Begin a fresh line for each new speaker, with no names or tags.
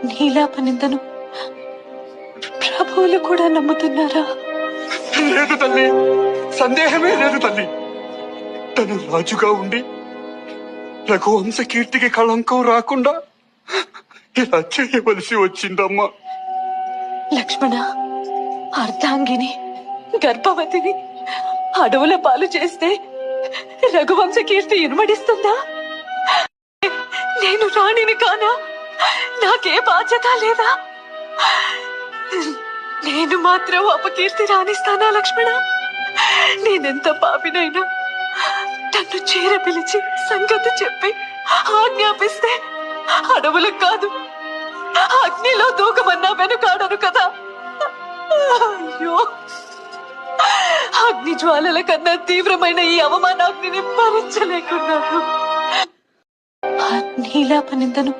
నీలాపనిందను ప్రభువులు కూడా నమ్ముతున్నారా?
లేదు తల్లి, సందేహమే లేదు తల్లి. తను రాజుగా ఉండి రఘువంశ కీర్తికి కళంకం రాకుండా ఇలా చేయవలసి వచ్చిందమ్మా.
లక్ష్మణ, అర్ధాంగిని గర్భవతిని అడవుల పాలు చేస్తే రఘువంశ కీర్తి ఇనుమడిస్తుందా? నేను రాణిని కానా? నాకే బాధ్యత లేదా? నేను మాత్రం అపకీర్తి రాణిస్తానా లక్ష్మణ? నేనెంత పాపినైనా తన్ను చేర పిలిచి సంగతి చెప్పి ఆజ్ఞాపిస్తే అడవులకు కాదు అగ్నిలో దూకమన్నా వెనుకాడను కదా. అయ్యో, అగ్ని జ్వాలల కన్నా తీవ్రమైన ఈ అవమానాగ్నిని భరించలేకున్నాను. నీలాపనిందను